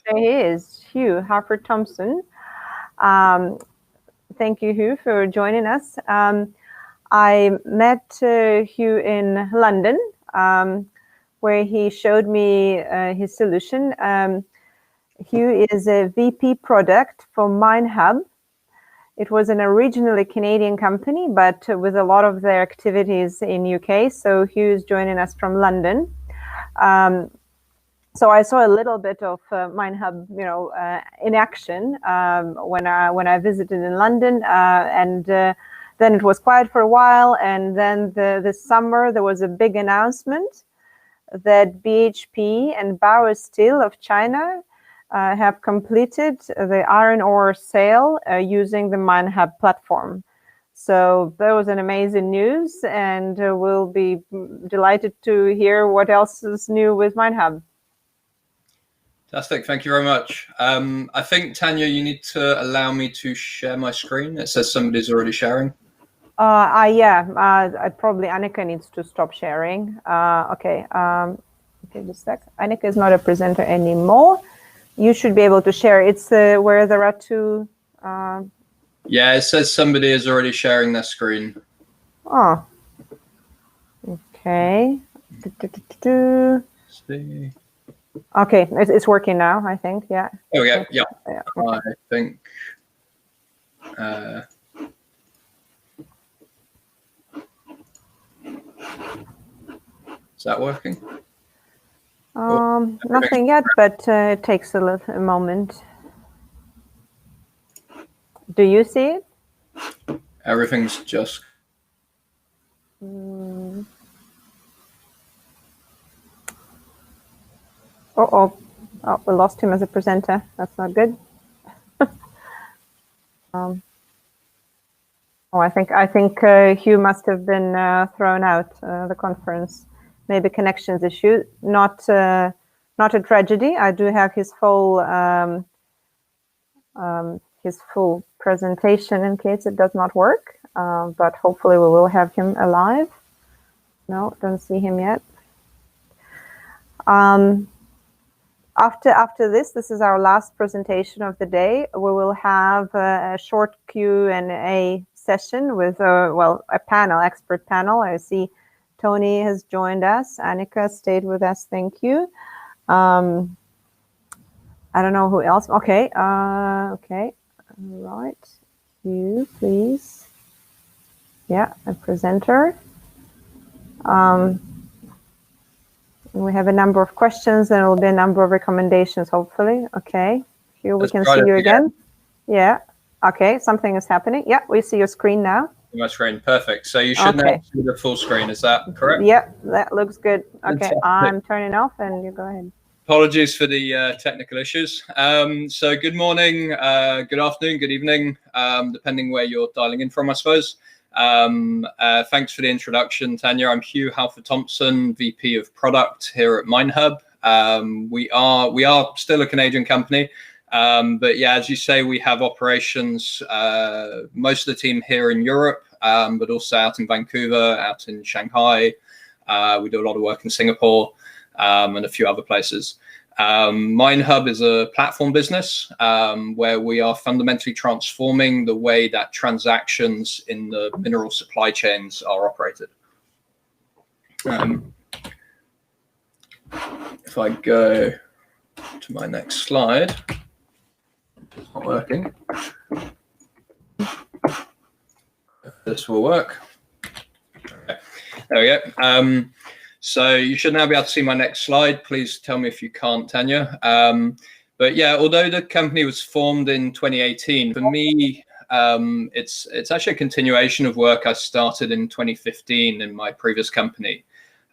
There he is, Hugh Harford-Thompson. Thank you, Hugh, for joining us. I met Hugh in London, where he showed me his solution. Hugh is a VP product for Minehub. It was an originally Canadian company, but with a lot of their activities in UK. So Hugh is joining us from London. So I saw a little bit of Minehub, in action when I visited in London, and then it was quiet for a while. And then this summer there was a big announcement that BHP and Bauer Steel of China have completed the iron ore sale using the Minehub platform. So that was an amazing news, and we'll be delighted to hear what else is new with Minehub. Fantastic, thank you very much. I think, Tanya, you need to allow me to share my screen. It says somebody's already sharing. Probably Annika needs to stop sharing. Okay, just a sec. Annika is not a presenter anymore. You should be able to share. It's where there are two. Yeah, it says somebody is already sharing their screen. Oh. Okay. See. Okay, it's working now, I think. Yeah. Oh yeah, yeah. Okay. I think. Is that working? Nothing yet, but it takes a moment. Do you see it? Everything's just. Oh, we lost him as a presenter. That's not good. I think Hugh must have been thrown out the conference. Maybe connections issue. Not a tragedy. I do have his full presentation in case it does not work. But hopefully we will have him alive. No, don't see him yet. After this is our last presentation of the day. We will have a short Q&A session with a expert panel. I see Tony has joined us. Annika stayed with us. Thank you. I don't know who else. Okay. Okay. All right. You, please. Yeah, a presenter. We have a number of questions, and there will be a number of recommendations, hopefully. Okay. Here we can see you again. Yeah. Okay. Something is happening. Yeah, we see your screen now. My screen, perfect. So you should now see the full screen. Is that correct? Yeah, that looks good. Okay, I'm turning off, and you go ahead. Apologies for the technical issues. So good morning, good afternoon, good evening, depending where you're dialing in from, I suppose. Thanks for the introduction, Tanya. I'm Hugh Harford-Thompson, VP of Product here at Minehub. We are still a Canadian company. But yeah, as you say, we have operations, most of the team here in Europe, but also out in Vancouver, out in Shanghai. We do a lot of work in Singapore, and a few other places. Minehub is a platform business where we are fundamentally transforming the way that transactions in the mineral supply chains are operated. If I go to my next slide. It's not working. This will work. Okay. There we go. So you should now be able to see my next slide. Please tell me if you can't, Tanya. But yeah, although the company was formed in 2018, for me, it's actually a continuation of work I started in 2015 in my previous company.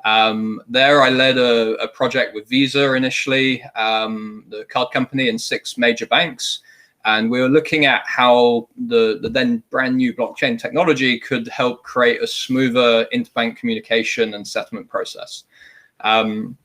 There I led a project with Visa initially, the card company, and 6 major banks. And we were looking at how the then brand new blockchain technology could help create a smoother interbank communication and settlement process. That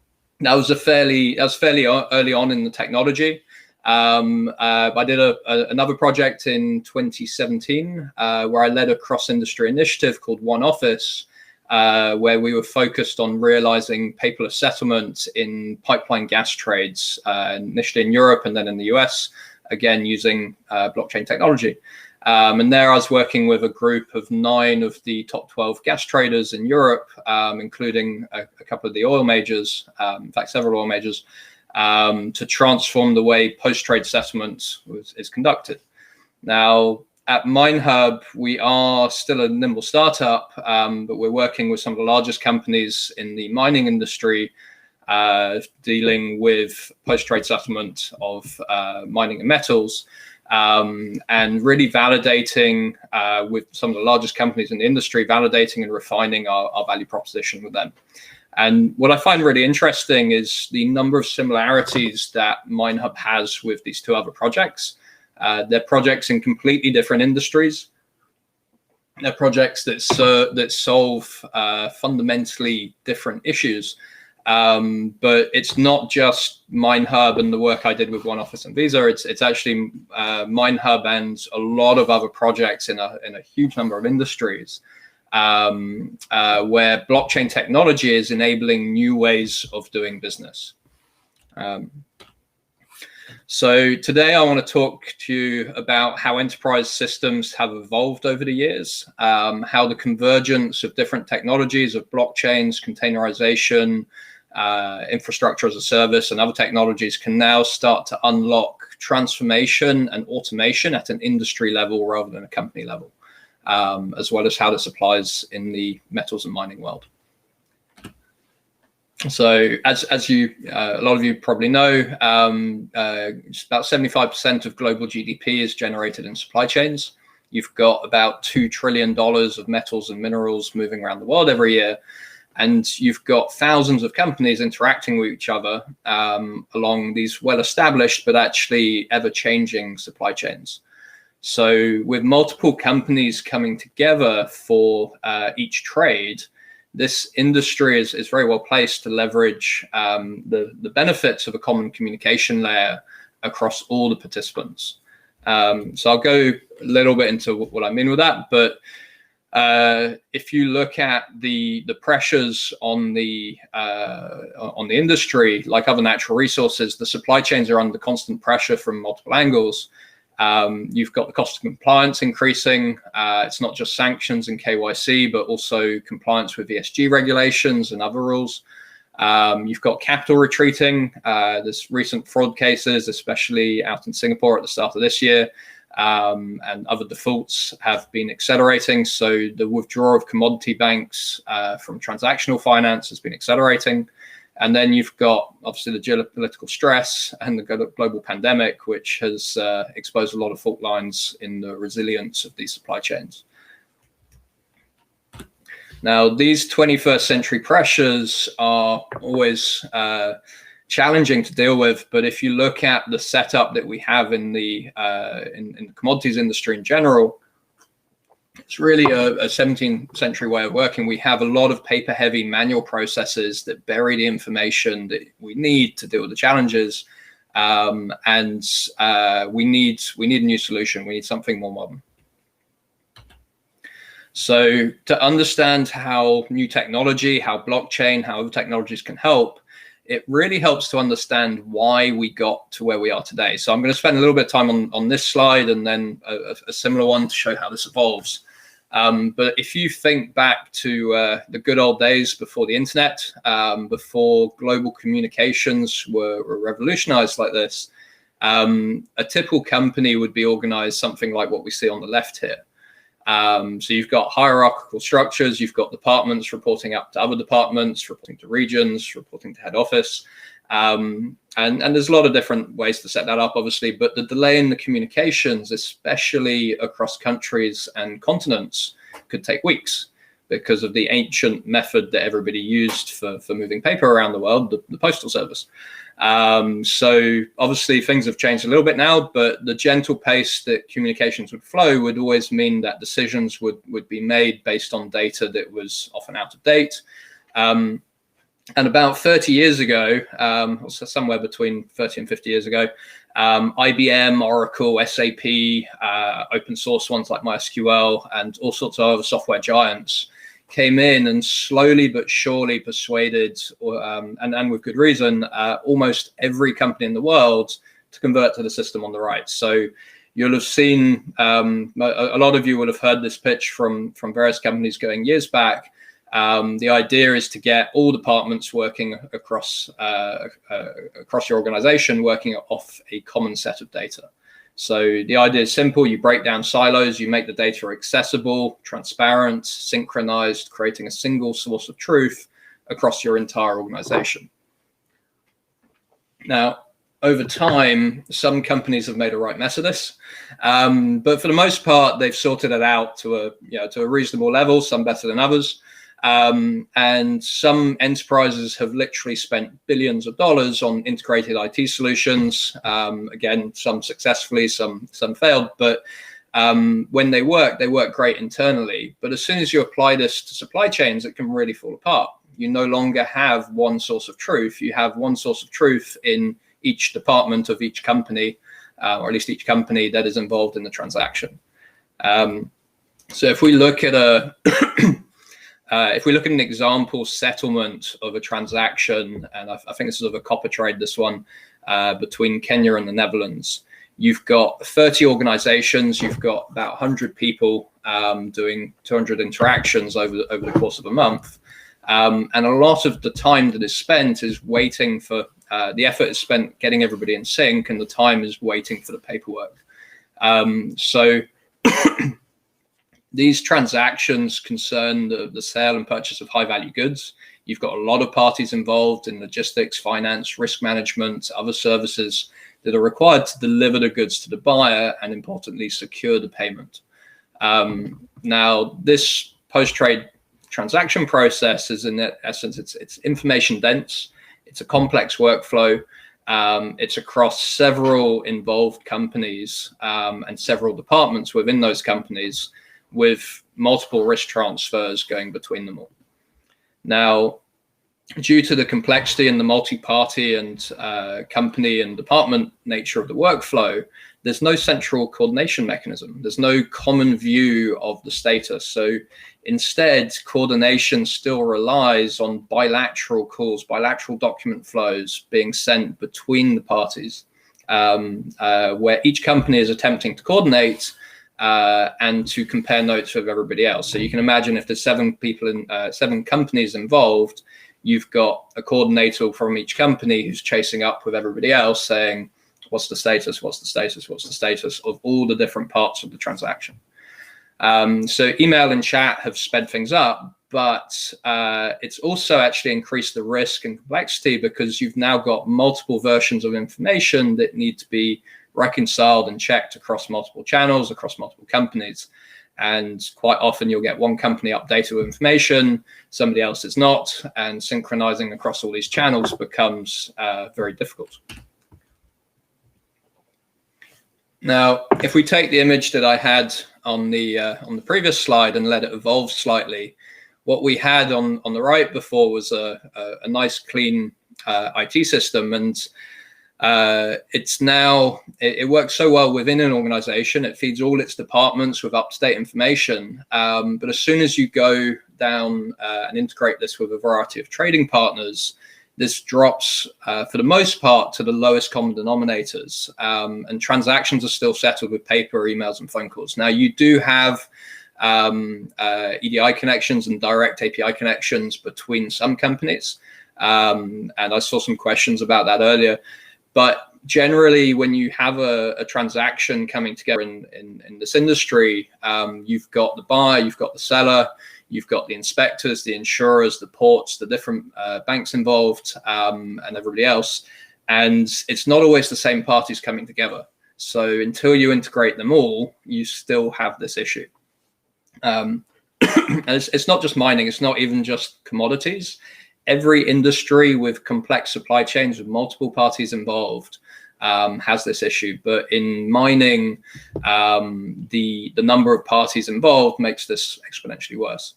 was fairly early on in the technology. I did another project in 2017 where I led a cross-industry initiative called One Office, where we were focused on realizing paperless settlement in pipeline gas trades, initially in Europe and then in the US, again using blockchain technology. And there I was working with a group of 9 of the top 12 gas traders in Europe, including a couple of the oil majors, in fact, several oil majors, to transform the way post-trade settlement is conducted. Now, at Minehub, we are still a nimble startup, but we're working with some of the largest companies in the mining industry, dealing with post-trade settlement of mining and metals, and really validating with some of the largest companies in the industry, validating and refining our value proposition with them. And what I find really interesting is the number of similarities that Minehub has with these 2 other projects. They're projects in completely different industries. They're projects that solve fundamentally different issues. But it's not just Minehub and the work I did with One Office and Visa. It's actually Minehub and a lot of other projects in a huge number of industries, where blockchain technology is enabling new ways of doing business. So today I want to talk to you about how enterprise systems have evolved over the years, how the convergence of different technologies of blockchains, containerization, infrastructure as a service, and other technologies can now start to unlock transformation and automation at an industry level rather than a company level, as well as how this applies in the metals and mining world. So as you, a lot of you probably know, about 75% of global GDP is generated in supply chains. You've got about $2 trillion of metals and minerals moving around the world every year. And you've got thousands of companies interacting with each other along these well-established but actually ever-changing supply chains. So with multiple companies coming together for each trade, this industry is very well placed to leverage the benefits of a common communication layer across all the participants. So I'll go a little bit into what I mean with that, but if you look at the pressures on the industry, like other natural resources, the supply chains are under constant pressure from multiple angles. You've got the cost of compliance increasing. It's not just sanctions and KYC, but also compliance with ESG regulations and other rules. You've got capital retreating. There's recent fraud cases, especially out in Singapore at the start of this year, and other defaults have been accelerating. So the withdrawal of commodity banks from transactional finance has been accelerating. And then you've got obviously the geopolitical stress and the global pandemic, which has exposed a lot of fault lines in the resilience of these supply chains. Now, these 21st century pressures are always challenging to deal with, but if you look at the setup that we have in the commodities industry in general, it's really a 17th century way of working. We have a lot of paper-heavy manual processes that bury the information that we need to deal with the challenges, and we need a new solution. We need something more modern. So to understand how new technology, how blockchain, how other technologies can help, it really helps to understand why we got to where we are today. So I'm going to spend a little bit of time on this slide and then a similar one to show how this evolves. But if you think back to the good old days before the internet, before global communications were revolutionized like this, a typical company would be organized something like what we see on the left here. So you've got hierarchical structures, you've got departments reporting up to other departments, reporting to regions, reporting to head office. And there's a lot of different ways to set that up, obviously, but the delay in the communications, especially across countries and continents, could take weeks because of the ancient method that everybody used for moving paper around the world, the postal service. So obviously things have changed a little bit now, but the gentle pace that communications would flow would always mean that decisions would be made based on data that was often out of date. And about 30 years ago, so somewhere between 30 and 50 years ago, IBM, Oracle, SAP, open source ones like MySQL, and all sorts of other software giants came in and slowly but surely persuaded, and with good reason, almost every company in the world to convert to the system on the right. So you'll have seen, a lot of you will have heard this pitch from various companies going years back. The idea is to get all departments working across your organization, working off a common set of data. So the idea is simple. You break down silos, you make the data accessible, transparent, synchronized, creating a single source of truth across your entire organization. Now, over time, some companies have made a right mess of this, but for the most part, they've sorted it out to a reasonable level, some better than others. And some enterprises have literally spent billions of dollars on integrated IT solutions. Again, some successfully, some failed, but when they work great internally. But as soon as you apply this to supply chains, it can really fall apart. You no longer have one source of truth. You have one source of truth in each department of each company, or at least each company that is involved in the transaction. So if we look at an example settlement of a transaction, and I think this is of a copper trade, this one, between Kenya and the Netherlands, you've got 30 organizations, you've got about 100 people doing 200 interactions over the course of a month. And a lot of the time that is spent is waiting for, the effort is spent getting everybody in sync, and the time is waiting for the paperwork. So these transactions concern the sale and purchase of high value goods. You've got a lot of parties involved in logistics, finance, risk management, other services that are required to deliver the goods to the buyer and, importantly, secure the payment. Now, this post-trade transaction process is, in essence, it's information dense. It's a complex workflow. It's across several involved companies and several departments within those companies, with multiple risk transfers going between them all. Now, due to the complexity and the multi-party and company and department nature of the workflow, there's no central coordination mechanism. There's no common view of the status. So instead, coordination still relies on bilateral calls, bilateral document flows being sent between the parties, where each company is attempting to coordinate and to compare notes with everybody else. So you can imagine if there's 7 companies involved, you've got a coordinator from each company who's chasing up with everybody else saying, what's the status, what's the status, what's the status of all the different parts of the transaction. So email and chat have sped things up, but it's also actually increased the risk and complexity, because you've now got multiple versions of information that need to be reconciled and checked across multiple channels, across multiple companies. And quite often you'll get one company updated with information, somebody else is not, and synchronizing across all these channels becomes very difficult. Now, if we take the image that I had on the previous slide and let it evolve slightly, what we had on the right before was a nice, clean IT system, and it works so well within an organization. It feeds all its departments with up-to-date information. But as soon as you go down and integrate this with a variety of trading partners, this drops, for the most part, to the lowest common denominators. And transactions are still settled with paper, emails, and phone calls. Now, you do have EDI connections and direct API connections between some companies. And I saw some questions about that earlier. But generally, when you have a transaction coming together in this industry, you've got the buyer, you've got the seller, you've got the inspectors, the insurers, the ports, the different banks involved, and everybody else. And it's not always the same parties coming together. So until you integrate them all, you still have this issue. And it's not just mining, it's not even just commodities. Every industry with complex supply chains with multiple parties involved has this issue. But in mining, the number of parties involved makes this exponentially worse.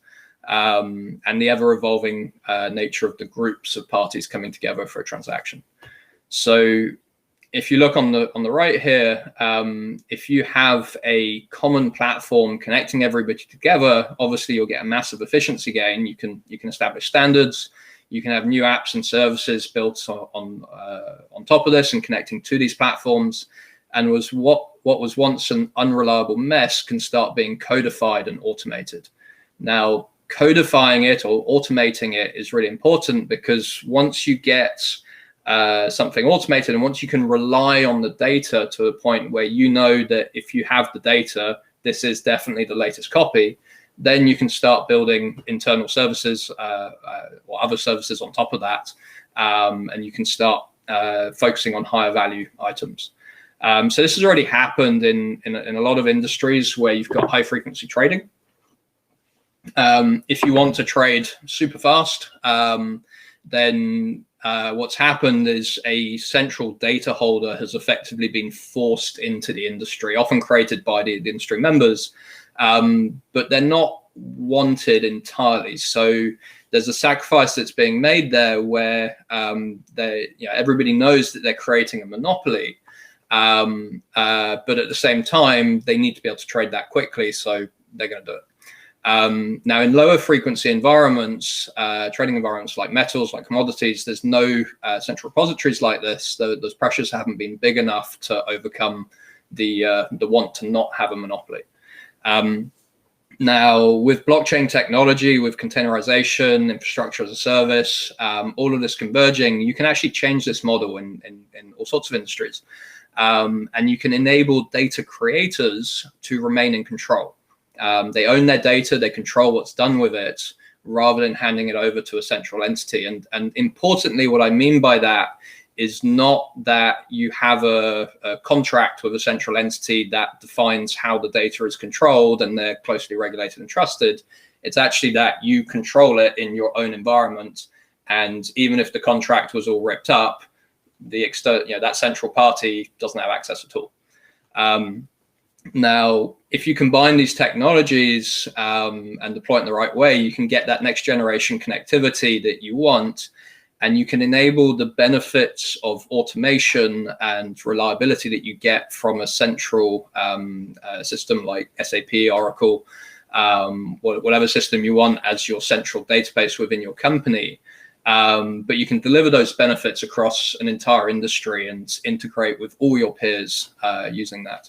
And the ever-evolving nature of the groups of parties coming together for a transaction. So if you look on the right here, if you have a common platform connecting everybody together, obviously you'll get a massive efficiency gain. You can establish standards. You can have new apps and services built on top of this and connecting to these platforms. And what was once an unreliable mess can start being codified and automated. Now, codifying it or automating it is really important, because once you get something automated, and once you can rely on the data to a point where you know that if you have the data, this is definitely the latest copy, then you can start building internal services or other services on top of that, and you can start focusing on higher value items. So this has already happened in a lot of industries where you've got high frequency trading. If you want to trade super fast, then what's happened is a central data holder has effectively been forced into the industry, often created by the industry members, but they're not wanted entirely. So there's a sacrifice that's being made there where everybody knows that they're creating a monopoly, but at the same time, they need to be able to trade that quickly, so they're going to do it. Now, in lower frequency environments, trading environments like metals, like commodities, there's no central repositories like this. Those pressures haven't been big enough to overcome the want to not have a monopoly. Now, with blockchain technology, with containerization, infrastructure as a service, all of this converging, you can actually change this model in all sorts of industries. And you can enable data creators to remain in control. They own their data, they control what's done with it, rather than handing it over to a central entity. And importantly, what I mean by that is not that you have a contract with a central entity that defines how the data is controlled and they're closely regulated and trusted. It's actually that you control it in your own environment. And even if the contract was all ripped up, that central party doesn't have access at all. Now, if you combine these technologies and deploy it in the right way, you can get that next generation connectivity that you want, and you can enable the benefits of automation and reliability that you get from a central system like SAP, Oracle, whatever system you want as your central database within your company. But you can deliver those benefits across an entire industry and integrate with all your peers using that.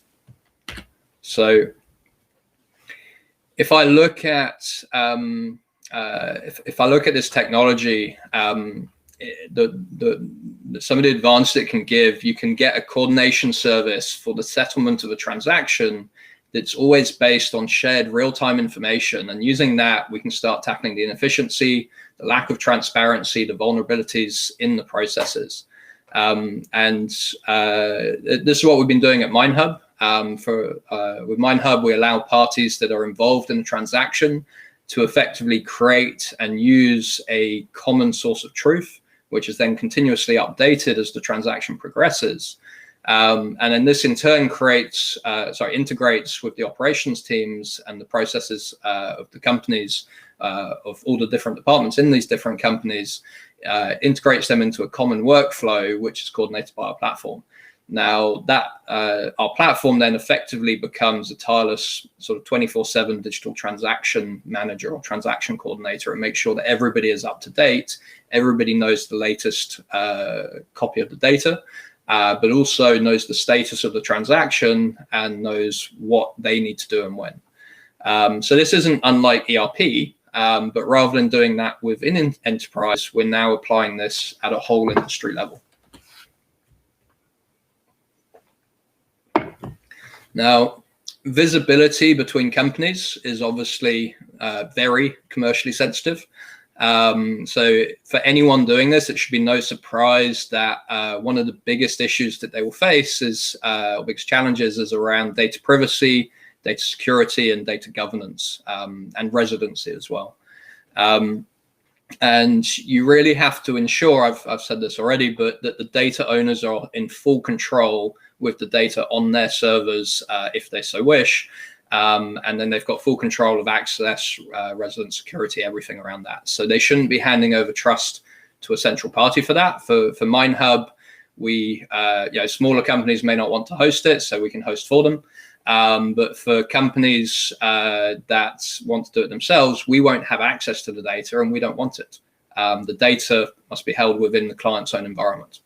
So if I look at if I look at this technology, some of the advantage it can give, you can get a coordination service for the settlement of a transaction that's always based on shared real-time information. And using that, we can start tackling the inefficiency, the lack of transparency, the vulnerabilities in the processes. This is what we've been doing at Minehub. With Minehub, we allow parties that are involved in a transaction to effectively create and use a common source of truth, which is then continuously updated as the transaction progresses. And then this in turn integrates with the operations teams and the processes of the companies, of all the different departments in these different companies, integrates them into a common workflow, which is coordinated by our platform. Now that our platform then effectively becomes a tireless sort of 24/7 digital transaction manager or transaction coordinator, and makes sure that everybody is up to date, everybody knows the latest copy of the data, but also knows the status of the transaction and knows what they need to do and when. So this isn't unlike ERP, but rather than doing that within an enterprise, we're now applying this at a whole industry level. Now, visibility between companies is obviously very commercially sensitive. So for anyone doing this, it should be no surprise that one of the biggest issues that they will face is, biggest challenges is around data privacy, data security, and data governance, and residency as well. And you really have to ensure, I've said this already, but that the data owners are in full control with the data on their servers, if they so wish. And then they've got full control of access, resident security, everything around that. So they shouldn't be handing over trust to a central party for that. For Minehub, We, smaller companies may not want to host it, so we can host for them. But for companies that want to do it themselves, we won't have access to the data, and we don't want it. The data must be held within the client's own environment.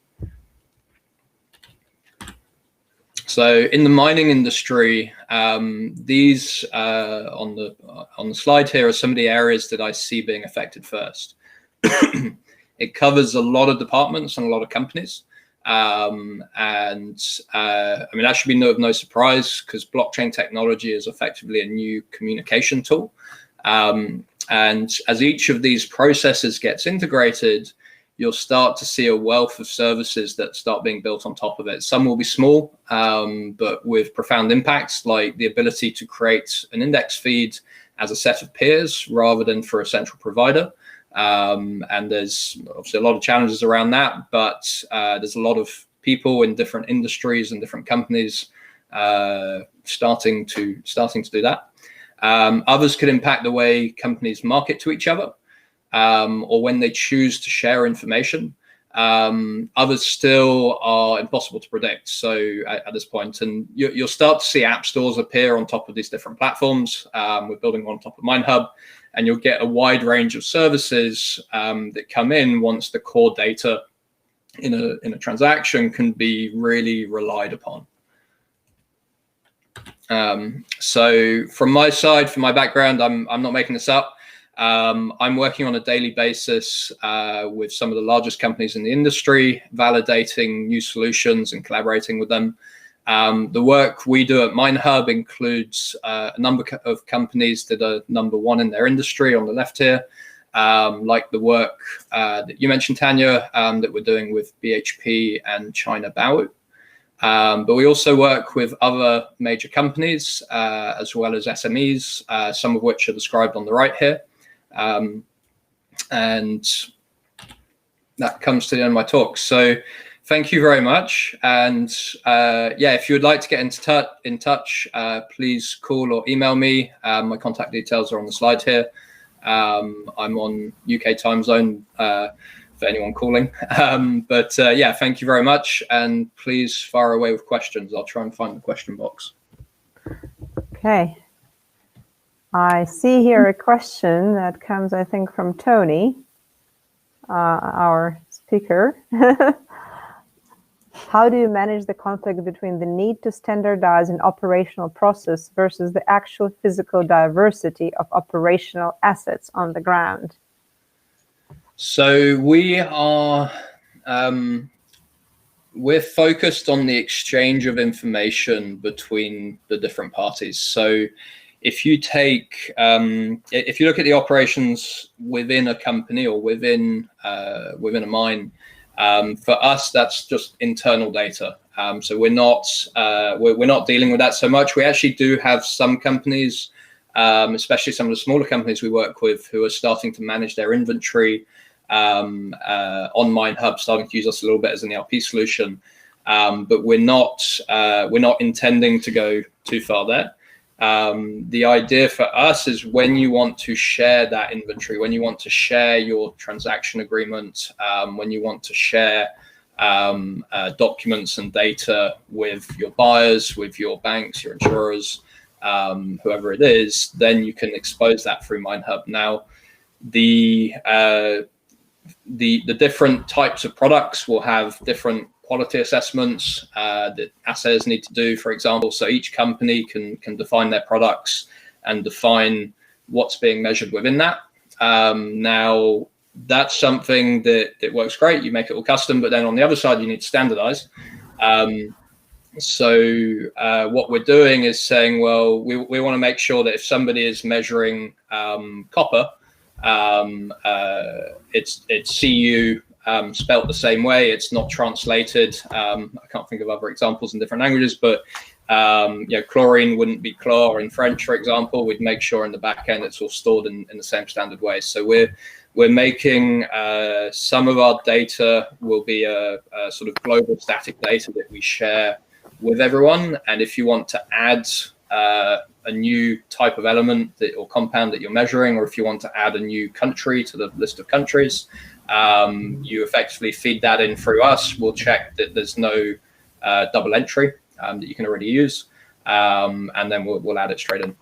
So in the mining industry, these on the slide here are some of the areas that I see being affected first. It covers a lot of departments and a lot of companies. I mean, that should be no surprise, because blockchain technology is effectively a new communication tool. And as each of these processes gets integrated, you'll start to see a wealth of services that start being built on top of it. Some will be small, but with profound impacts, like the ability to create an index feed as a set of peers rather than for a central provider. And there's obviously a lot of challenges around that, but there's a lot of people in different industries and different companies starting to do that. Others could impact the way companies market to each other, or when they choose to share information. Others still are impossible to predict. So at this point, and you'll start to see app stores appear on top of these different platforms. We're building one on top of Minehub, and you'll get a wide range of services that come in once the core data in a transaction can be really relied upon. So from my side, from my background, I'm not making this up. I'm working on a daily basis with some of the largest companies in the industry, validating new solutions and collaborating with them. The work we do at Minehub includes a number of companies that are #1 in their industry on the left here, like the work that you mentioned, Tanya, that we're doing with BHP and China Baowu. But we also work with other major companies as well as SMEs, some of which are described on the right here. And that comes to the end of my talk. So thank you very much. And if you would like to get in touch, please call or email me. My contact details are on the slide here. I'm on UK time zone for anyone calling. Thank you very much. And please fire away with questions. I'll try and find the question box. Okay. I see here a question that comes, I think, from Tony, our speaker. How do you manage the conflict between the need to standardize an operational process versus the actual physical diversity of operational assets on the ground? So we are we're focused on the exchange of information between the different parties. So if you take if you look at the operations within a company or within a mine, for us that's just internal data. So we're not dealing with that so much. We actually do have some companies, especially some of the smaller companies we work with, who are starting to manage their inventory on Minehub, starting to use us a little bit as an ERP solution. But we're not intending to go too far there. The idea for us is when you want to share that inventory, when you want to share your transaction agreement, when you want to share documents and data with your buyers, with your banks, your insurers, whoever it is, then you can expose that through Minehub. Now, the different types of products will have different quality assessments that assayors need to do, for example. So each company can define their products and define what's being measured within that. Now, that's something that works great. You make it all custom, but then on the other side, you need to standardize. So what we're doing is saying, well, we want to make sure that if somebody is measuring copper, it's CU spelt the same way. It's not translated. I can't think of other examples in different languages, but chlorine wouldn't be chlor in French, for example. We'd make sure in the back end it's all stored in the same standard way. So we're making some of our data will be a sort of global static data that we share with everyone. And if you want to add a new type of element or compound that you're measuring, or if you want to add a new country to the list of countries, you effectively feed that in through us. We'll check that there's no double entry that you can already use, and then we'll add it straight in.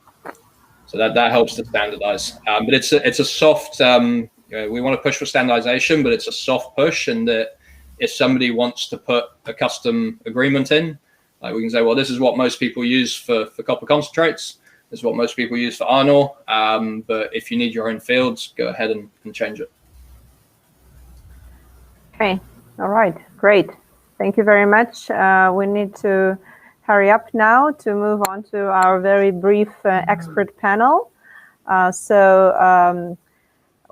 So that helps to standardize. But it's a soft. We want to push for standardization, but it's a soft push, in that if somebody wants to put a custom agreement in, like we can say, well, this is what most people use for copper concentrates. This is what most people use for iron ore. But if you need your own fields, go ahead and change it. Okay. All right. Great. Thank you very much. We need to hurry up now to move on to our very brief expert panel.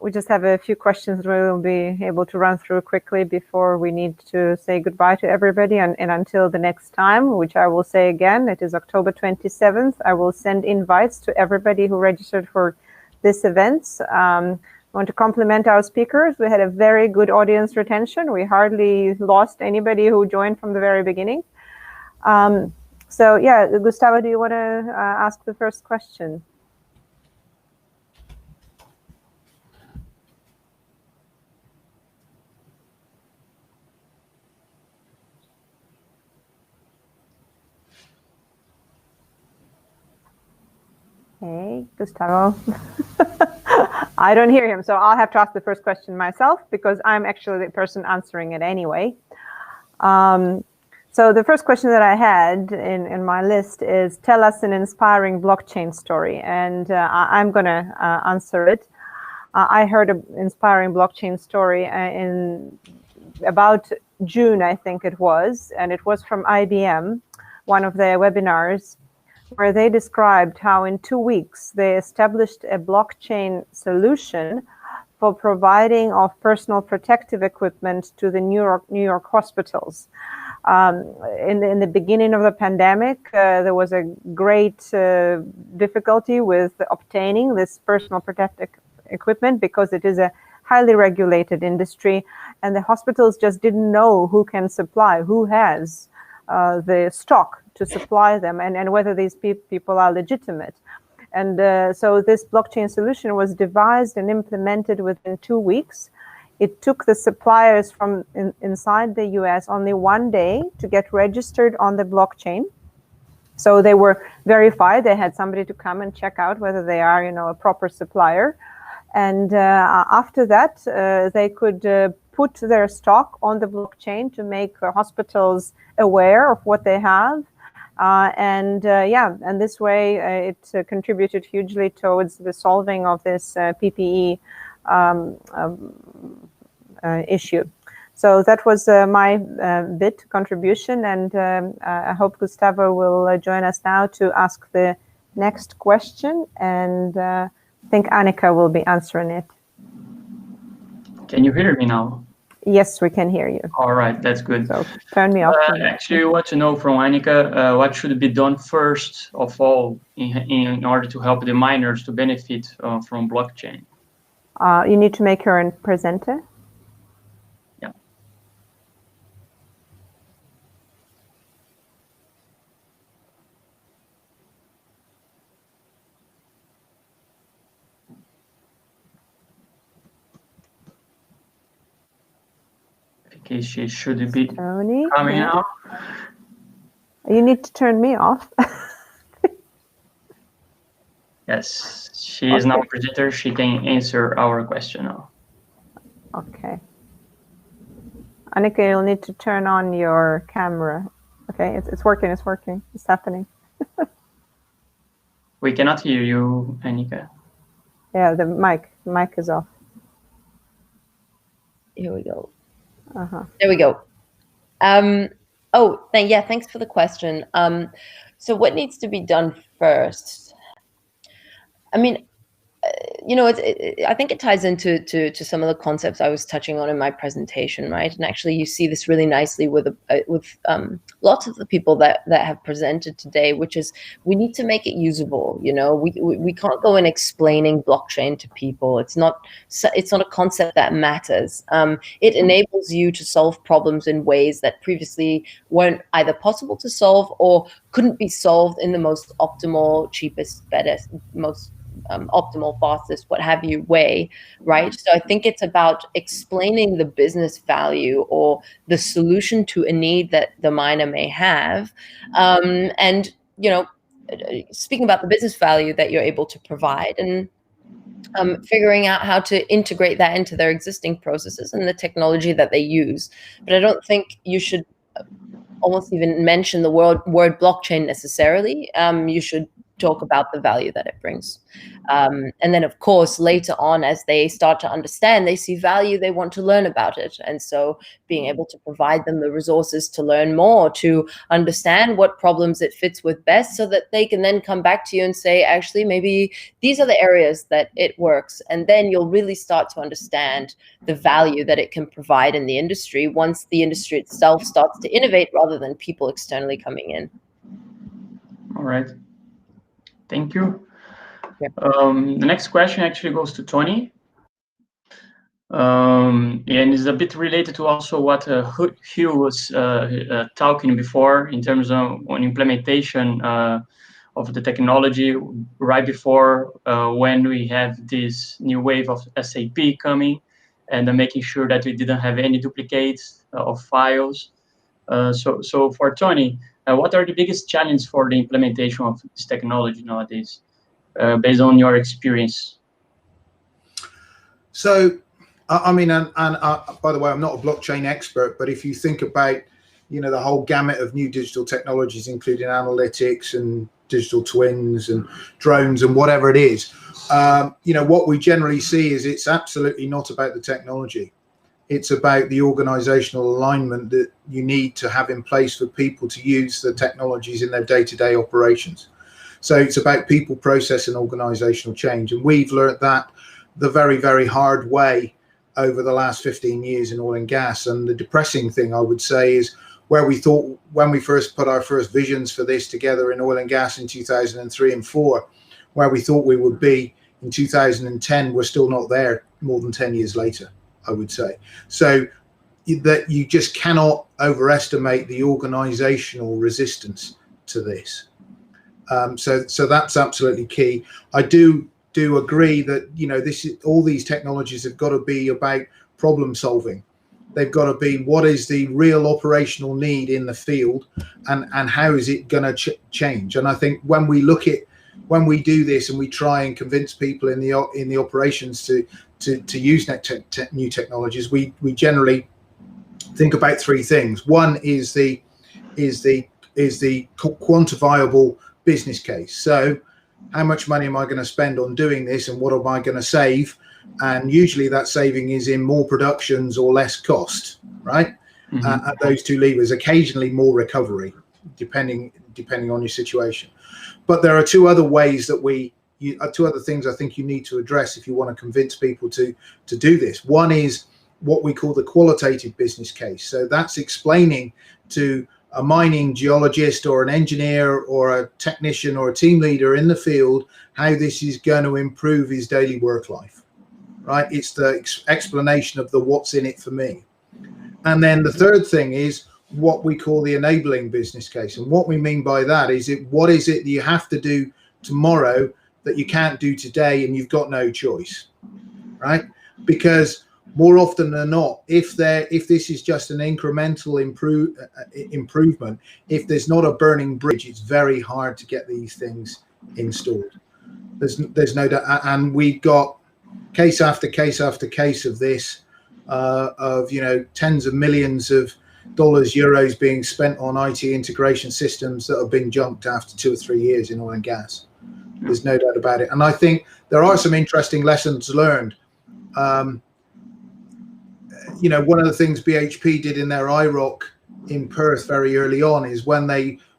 We just have a few questions we will be able to run through quickly before we need to say goodbye to everybody, and until the next time, which I will say again, it is October 27th. I will send invites to everybody who registered for this event. I want to compliment our speakers. We had a very good audience retention. We hardly lost anybody who joined from the very beginning. So yeah, Gustavo, do you want to ask the first question? Hey, Gustavo. I don't hear him, so I'll have to ask the first question myself, because I'm actually the person answering it anyway. So the first question that I had in my list is, tell us an inspiring blockchain story, and I'm going to answer it. I heard an inspiring blockchain story in about June, I think it was, and it was from IBM, one of their webinars, where they described how in 2 weeks they established a blockchain solution for providing of personal protective equipment to the New York hospitals. In the beginning of the pandemic, there was a great difficulty with obtaining this personal protective equipment, because it is a highly regulated industry, and the hospitals just didn't know who can supply, who has the stock to supply them, and whether these people are legitimate. And so this blockchain solution was devised and implemented within 2 weeks. It took the suppliers from inside the US only 1 day to get registered on the blockchain. So they were verified. They had somebody to come and check out whether they are, a proper supplier. And after that, they could put their stock on the blockchain to make hospitals aware of what they have. And this way it contributed hugely towards the solving of this PPE issue. So that was my bit contribution, and I hope Gustavo will join us now to ask the next question, and I think Annika will be answering it. Can you hear me now? Yes, we can hear you. All right, that's good. So turn me off. Actually, I want to know from Annika what should be done first of all in order to help the miners to benefit from blockchain. You need to make her a presenter. Yeah. Okay, she should be Tony, coming out. You need to turn me off. Yes, she is now a presenter. She can answer our question now. Okay. Annika, you'll need to turn on your camera. Okay, it's working, it's happening. We cannot hear you, Annika. Yeah, the mic is off. Here we go. Uh-huh. There we go. Thanks for the question. So what needs to be done first? I mean, I think it ties into some of the concepts I was touching on in my presentation, right? And actually, you see this really nicely with lots of the people that have presented today, which is we need to make it usable. We can't go in explaining blockchain to people. It's not a concept that matters. It enables you to solve problems in ways that previously weren't either possible to solve or couldn't be solved in the most optimal, cheapest, most optimal, fastest, what have you way, right? So I think it's about explaining the business value or the solution to a need that the miner may have, and speaking about the business value that you're able to provide, and figuring out how to integrate that into their existing processes and the technology that they use. But I don't think you should almost even mention the word blockchain necessarily. You should talk about the value that it brings. And then, of course, later on, as they start to understand, they see value, they want to learn about it. And so being able to provide them the resources to learn more, to understand what problems it fits with best, so that they can then come back to you and say, actually, maybe these are the areas that it works. And then you'll really start to understand the value that it can provide in the industry once the industry itself starts to innovate rather than people externally coming in. All right. Thank you. Yeah. The next question actually goes to Tony. And is a bit related to also what Hugh was talking before in terms of on implementation of the technology right before when we have this new wave of SAP coming, and making sure that we didn't have any duplicates of files. So for Tony, what are the biggest challenges for the implementation of this technology nowadays, based on your experience? So, I mean, and by the way, I'm not a blockchain expert, but if you think about, the whole gamut of new digital technologies, including analytics and digital twins and drones and whatever it is, what we generally see is it's absolutely not about the technology. It's about the organizational alignment that you need to have in place for people to use the technologies in their day-to-day operations. So it's about people, process, and organizational change. And we've learned that the very, very hard way over the last 15 years in oil and gas. And the depressing thing, I would say, is where we thought when we first put our first visions for this together in oil and gas in 2003 and 4, where we thought we would be in 2010, we're still not there more than 10 years later, I would say. So that you just cannot overestimate the organizational resistance to this. So that's absolutely key. I do agree that all these technologies have got to be about problem solving. They've got to be what is the real operational need in the field, and how is it going to change. And I think when we do this and we try and convince people in the operations to use new technologies, we generally think about three things. One is the quantifiable business case. So how much money am I going to spend on doing this, and what am I going to save? And usually that saving is in more productions or less cost, right? Mm-hmm. At those two levers, occasionally more recovery, depending on your situation. But there are two other ways that two other things I think you need to address if you want to convince people to do this. One is what we call the qualitative business case. So that's explaining to a mining geologist or an engineer or a technician or a team leader in the field how this is going to improve his daily work life, right? It's the explanation of the what's in it for me. And then the third thing is what we call the enabling business case. And what we mean by that is what is it that you have to do tomorrow that you can't do today and you've got no choice, right? Because more often than not, if this is just an incremental improvement, if there's not a burning bridge, it's very hard to get these things installed. There's no doubt, and we've got case after case after case of this, of tens of millions of dollars, euros being spent on IT integration systems that have been junked after 2 or 3 years in oil and gas. There's no doubt about it, and I think there are some interesting lessons learned. One of the things BHP did in their IROC in Perth very early on is when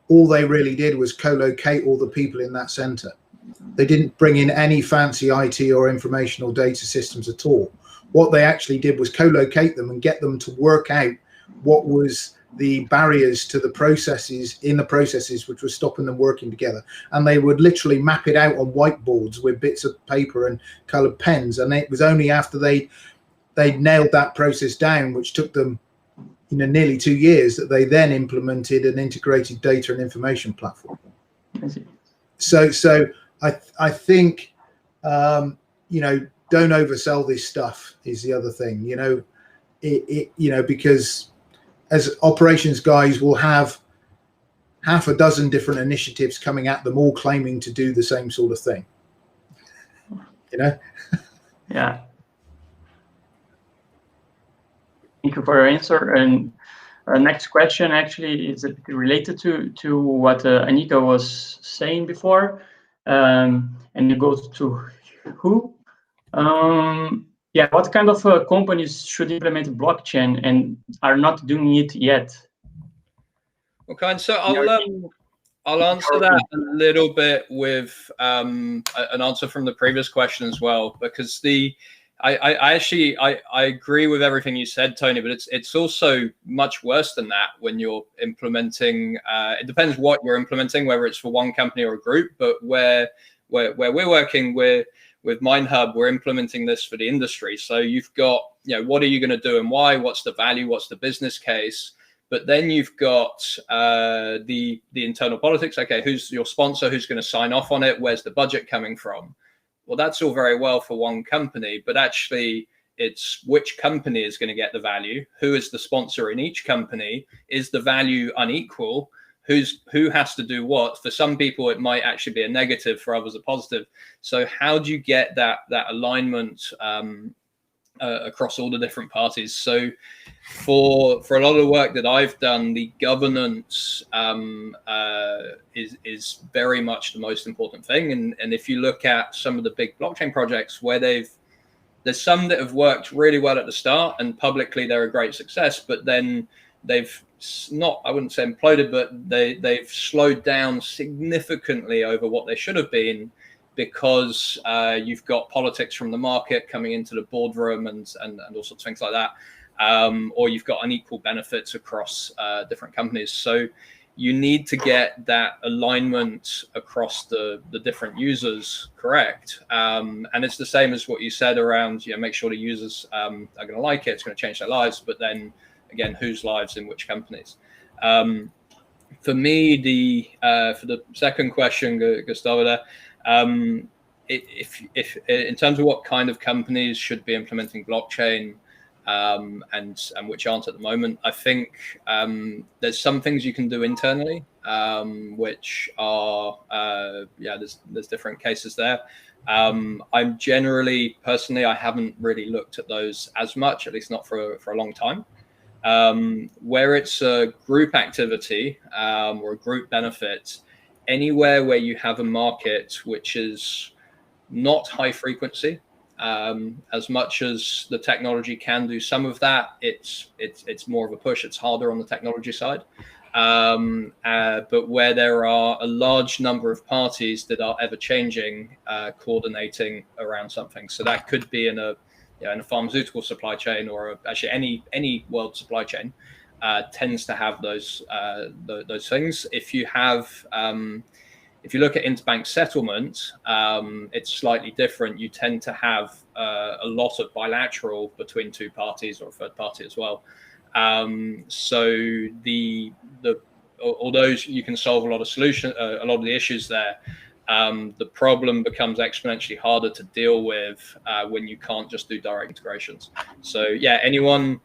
all they really did was co-locate all the people in that centre. They didn't bring in any fancy IT or informational data systems at all. What they actually did was co-locate them and get them to work out what was the barriers to the processes which were stopping them working together. And they would literally map it out on whiteboards with bits of paper and coloured pens. And it was only after they nailed that process down, which took them nearly 2 years, that they then implemented an integrated data and information platform. So I think You know, don't oversell this stuff is the other thing. You know, you know, because as operations guys will have half a dozen different initiatives coming at them, all claiming to do the same sort of thing. You know? Yeah. Thank you for your answer. And our next question actually is related to what Anika was saying before, and it goes to who? Yeah, what kind of companies should implement blockchain and are not doing it yet? Okay, so I'll answer that a little bit with an answer from the previous question as well, because I agree with everything you said, Tony, but it's also much worse than that when you're implementing. It depends what you're implementing, whether it's for one company or a group. But where we're working with Minehub, we're implementing this for the industry. So you've got, you know, what are you going to do and why? What's the value? What's the business case? But then you've got the internal politics. Okay, who's your sponsor? Who's going to sign off on it? Where's the budget coming from? Well, that's all very well for one company, but actually it's which company is going to get the value, who is the sponsor in each company, is the value unequal, who has to do what. For some people it might actually be a negative, for others a positive. So how do you get that alignment across all the different parties? So for a lot of the work that I've done, the governance is very much the most important thing. And if you look at some of the big blockchain projects where there's some that have worked really well at the start and publicly they're a great success, but then they've not, I wouldn't say imploded, but they've slowed down significantly over what they should have been, because you've got politics from the market coming into the boardroom and all sorts of things like that, or you've got unequal benefits across different companies. So you need to get that alignment across the different users correct. And it's the same as what you said around, you know, make sure the users are going to like it, it's going to change their lives, but then again, whose lives in which companies. For me, for the second question, Gustavo, there, if in terms of what kind of companies should be implementing blockchain and which aren't at the moment, I think there's some things you can do internally, which are there's different cases there. I'm generally, personally, I haven't really looked at those as much, at least not for a long time. Where it's a group activity or a group benefit, anywhere where you have a market which is not high frequency, as much as the technology can do some of that, it's more of a push. It's harder on the technology side. But where there are a large number of parties that are ever changing, coordinating around something. So that could be in a pharmaceutical supply chain, or actually any world supply chain tends to have those things. If you look at interbank settlement, it's slightly different. You tend to have a lot of bilateral between two parties or a third party as well. So although you can solve a lot of the issues there, the problem becomes exponentially harder to deal with when you can't just do direct integrations. So yeah, anyone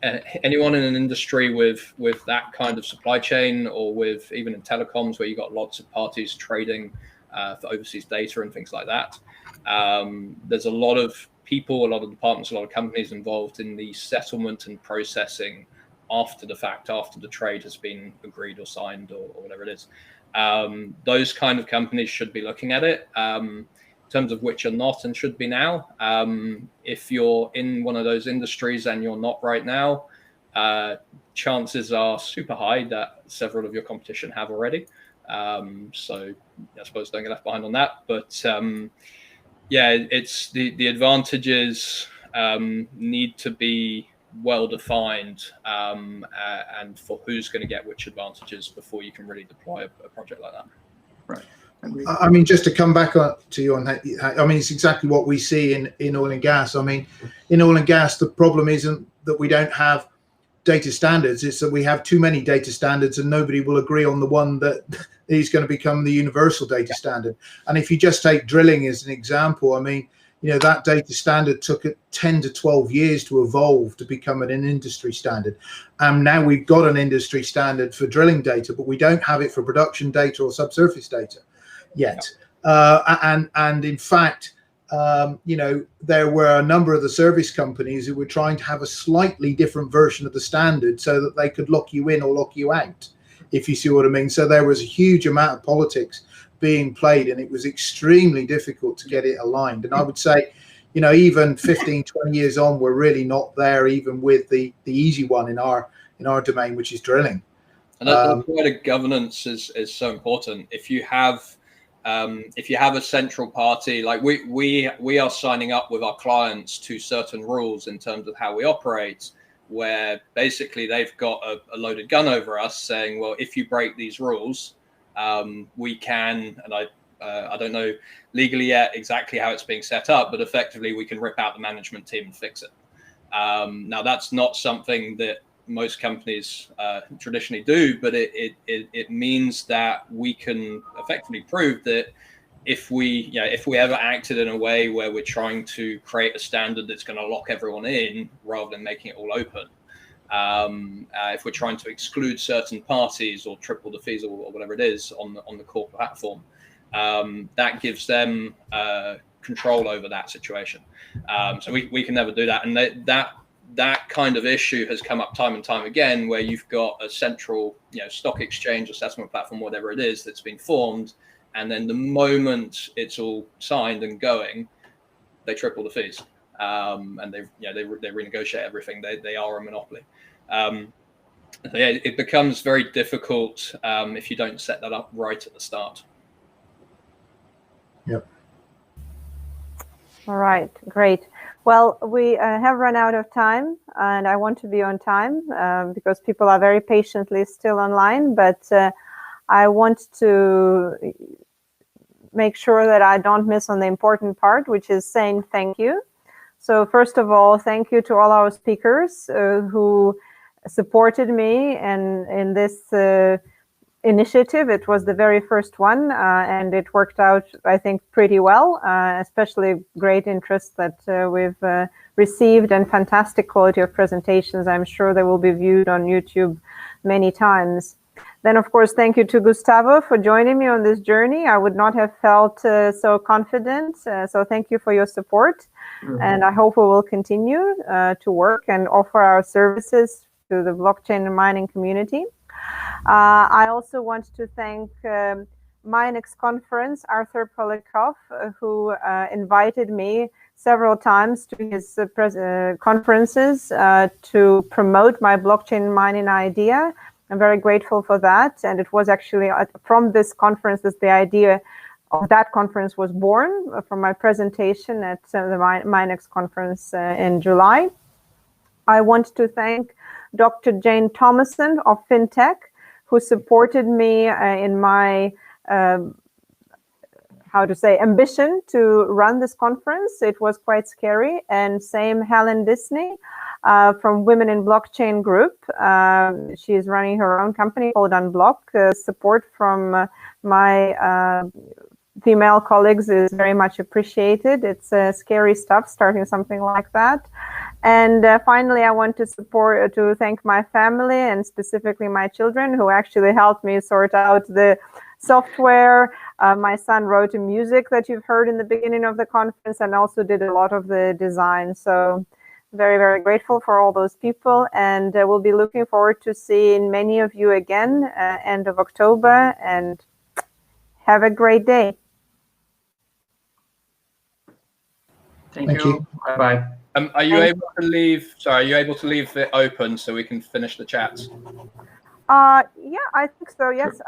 in an industry with that kind of supply chain, or with even in telecoms where you've got lots of parties trading for overseas data and things like that, there's a lot of people, a lot of departments, a lot of companies involved in the settlement and processing after the fact, after the trade has been agreed or signed or whatever it is. Those kind of companies should be looking at it. In terms of which are not and should be now, if you're in one of those industries and you're not right now, chances are super high that several of your competition have already. So I suppose don't get left behind on that. But it's the advantages need to be well defined, and for who's going to get which advantages before you can really deploy a project like that. Right. I mean, just to come back to you on that, I mean, it's exactly what we see in oil and gas. I mean, in oil and gas, the problem isn't that we don't have data standards. It's that we have too many data standards and nobody will agree on the one that is going to become the universal data standard. And if you just take drilling as an example, I mean, you know, that data standard took 10 to 12 years to evolve to become an industry standard. Now we've got an industry standard for drilling data, but we don't have it for production data or subsurface data yet. And in fact, you know, there were a number of the service companies who were trying to have a slightly different version of the standard so that they could lock you in or lock you out, if you see what I mean. So there was a huge amount of politics being played, and it was extremely difficult to get it aligned. And I would say, you know, even 15, 20 years on, we're really not there, even with the easy one in our domain, which is drilling. And that's why the governance is so important. If you have a central party, like we are signing up with our clients to certain rules in terms of how we operate, where basically they've got a loaded gun over us saying, well, if you break these rules, we can, and I don't know legally yet exactly how it's being set up, but effectively we can rip out the management team and fix it. Now that's not something that most companies traditionally do, but it means that we can effectively prove that if we ever acted in a way where we're trying to create a standard that's going to lock everyone in rather than making it all open, if we're trying to exclude certain parties or triple the fees or whatever it is on the core platform, that gives them control over that situation. So we can never do that. And that kind of issue has come up time and time again, where you've got a central, you know, stock exchange assessment platform, whatever it is, that's been formed, and then the moment it's all signed and going, they triple the fees, and they renegotiate everything. They are a monopoly. So yeah, it becomes very difficult if you don't set that up right at the start. Yep. All right, great. Well, we have run out of time, and I want to be on time because people are very patiently still online, but I want to make sure that I don't miss on the important part, which is saying thank you. So first of all, thank you to all our speakers who supported me in this initiative. It was the very first one, and it worked out, I think, pretty well, especially great interest that we've received and fantastic quality of presentations. I'm sure they will be viewed on YouTube many times. Then, of course, thank you to Gustavo for joining me on this journey. I would not have felt so confident. So thank you for your support. Mm-hmm. And I hope we will continue to work and offer our services to the blockchain and mining community. I also want to thank Minex Conference, Arthur Polikov, who invited me several times to his conferences to promote my blockchain mining idea. I'm very grateful for that. And it was actually from this conference that the idea of that conference was born, from my presentation at the Minex Conference in July. I want to thank Dr. Jane Thomason of FinTech, who supported me in my, ambition to run this conference. It was quite scary. And same Helen Disney from Women in Blockchain Group. She is running her own company called Unblock. Support from my female colleagues is very much appreciated. It's scary stuff, starting something like that. And finally, I want to thank my family and specifically my children who actually helped me sort out the software. My son wrote the music that you've heard in the beginning of the conference and also did a lot of the design. So very, very grateful for all those people. And we'll be looking forward to seeing many of you again end of October. And have a great day. Thank you. Bye-bye. Are you able to leave? Sorry, are you able to leave it open so we can finish the chat? Yeah, I think so. Yes.